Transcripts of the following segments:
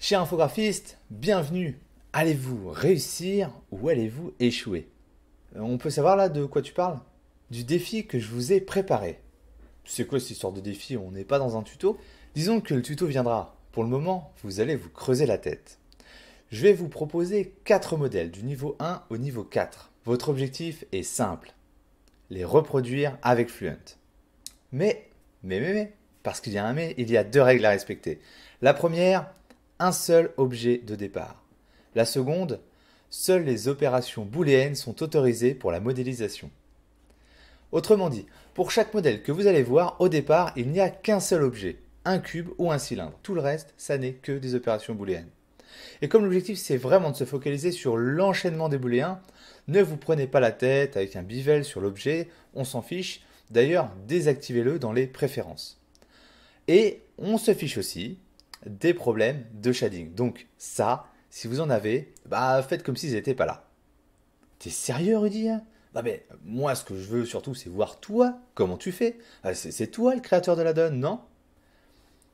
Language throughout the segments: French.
Cher infographiste, bienvenue. Allez-vous réussir ou allez-vous échouer? On peut savoir là de quoi tu parles? Du défi que je vous ai préparé. C'est quoi cette histoire de défi? On n'est pas dans un tuto? Disons que le tuto viendra. Pour le moment, vous allez vous creuser la tête. Je vais vous proposer 4 modèles du niveau 1 au niveau 4. Votre objectif est simple. Les reproduire avec Fluent. Mais, parce qu'il y a un mais, il y a 2 règles à respecter. La première, un seul objet de départ. La seconde, seules les opérations booléennes sont autorisées pour la modélisation. Autrement dit, pour chaque modèle que vous allez voir, au départ, il n'y a qu'un seul objet, un cube ou un cylindre. Tout le reste, ça n'est que des opérations booléennes. Et comme l'objectif c'est vraiment de se focaliser sur l'enchaînement des booléens, ne vous prenez pas la tête avec un bevel sur l'objet, on s'en fiche. D'ailleurs, désactivez-le dans les préférences. Et on se fiche aussi des problèmes de shading. Donc ça, si vous en avez, faites comme s'ils n'étaient pas là. T'es sérieux, Rudy? Mais moi, ce que je veux surtout, c'est voir toi, comment tu fais. C'est toi le créateur de la donne, non?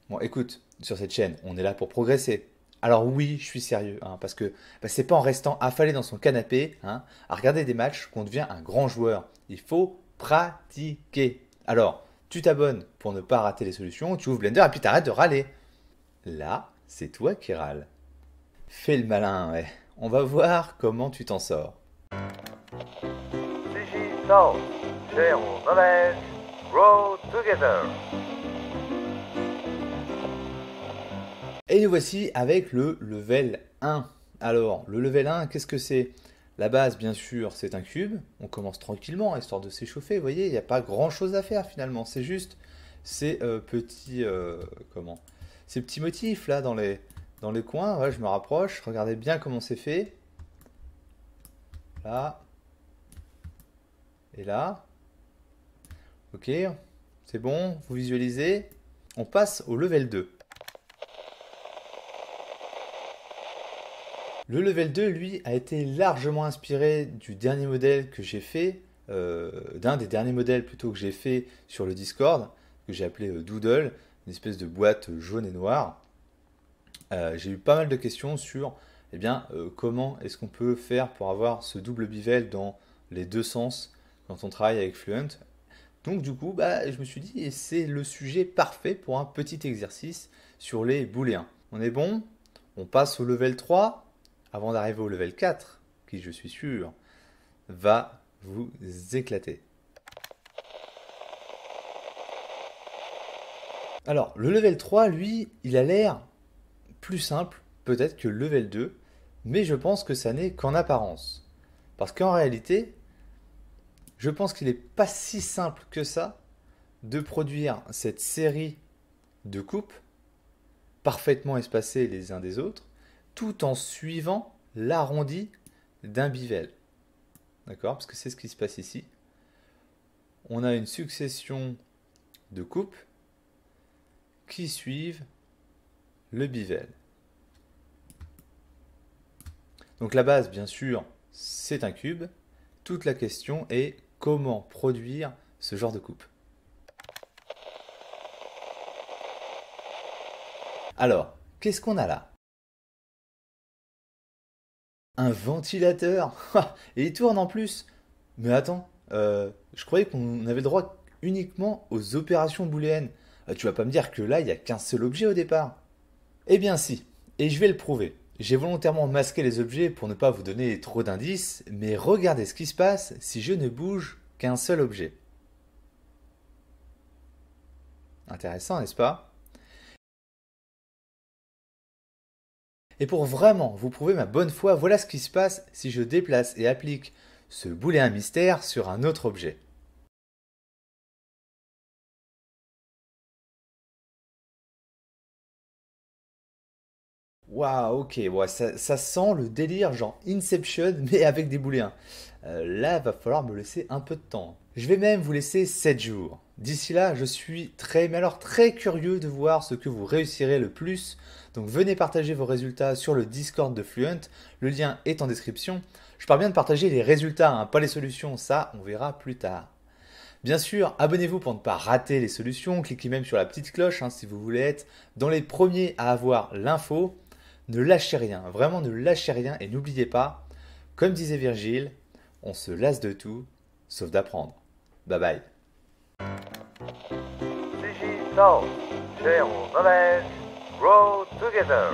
Bon, écoute, sur cette chaîne, on est là pour progresser. Alors oui, je suis sérieux, parce que c'est pas en restant affalé dans son canapé, à regarder des matchs qu'on devient un grand joueur. Il faut pratiquer. Alors, tu t'abonnes pour ne pas rater les solutions, tu ouvres Blender et puis t'arrêtes de râler. Là, c'est toi qui râles. Fais le malin, ouais. On va voir comment tu t'en sors. South, share our knowledge, grow together. Et nous voici avec le level 1. Alors, le level 1, qu'est-ce que c'est? La base, bien sûr, c'est un cube. On commence tranquillement, histoire de s'échauffer. Vous voyez, il n'y a pas grand-chose à faire finalement. C'est juste ces ces petits motifs là dans les coins. Ouais, je me rapproche. Regardez bien comment c'est fait. Là. Et là. Ok, c'est bon. Vous visualisez. On passe au level 2. Le level 2, lui, a été largement inspiré du dernier modèle que j'ai fait, d'un des derniers modèles plutôt que j'ai fait sur le Discord, que j'ai appelé Doodle, une espèce de boîte jaune et noire. J'ai eu pas mal de questions sur comment est-ce qu'on peut faire pour avoir ce double bevel dans les deux sens quand on travaille avec Fluent. Donc du coup, je me suis dit, c'est le sujet parfait pour un petit exercice sur les booléens. On est bon? On passe au level 3. Avant d'arriver au level 4, qui je suis sûr va vous éclater. Alors, le level 3, lui, il a l'air plus simple, peut-être que le level 2, mais je pense que ça n'est qu'en apparence. Parce qu'en réalité, je pense qu'il n'est pas si simple que ça de produire cette série de coupes parfaitement espacées les uns des autres, tout en suivant l'arrondi d'un bevel. D'accord? Parce que c'est ce qui se passe ici. On a une succession de coupes qui suivent le bevel. Donc la base, bien sûr, c'est un cube. Toute la question est comment produire ce genre de coupe. Alors, qu'est-ce qu'on a là? Un ventilateur. Et il tourne en plus. Mais attends, je croyais qu'on avait le droit uniquement aux opérations booléennes. Tu vas pas me dire que là, il n'y a qu'un seul objet au départ. Eh bien si, et je vais le prouver. J'ai volontairement masqué les objets pour ne pas vous donner trop d'indices, mais regardez ce qui se passe si je ne bouge qu'un seul objet. Intéressant, n'est-ce pas? Et pour vraiment vous prouver ma bonne foi, voilà ce qui se passe si je déplace et applique ce booléen mystère sur un autre objet. Waouh, ok, ouais, ça sent le délire genre Inception, mais avec des booléens. Là, va falloir me laisser un peu de temps. Je vais même vous laisser 7 jours. D'ici là, je suis très curieux de voir ce que vous réussirez le plus. Donc venez partager vos résultats sur le Discord de Fluent. Le lien est en description. Je parle bien de partager les résultats, pas les solutions. Ça, on verra plus tard. Bien sûr, abonnez-vous pour ne pas rater les solutions. Cliquez même sur la petite cloche si vous voulez être dans les premiers à avoir l'info. Ne lâchez rien, vraiment ne lâchez rien et n'oubliez pas, comme disait Virgile, on se lasse de tout, sauf d'apprendre. Bye bye. CG Sound, share our knowledge, grow together.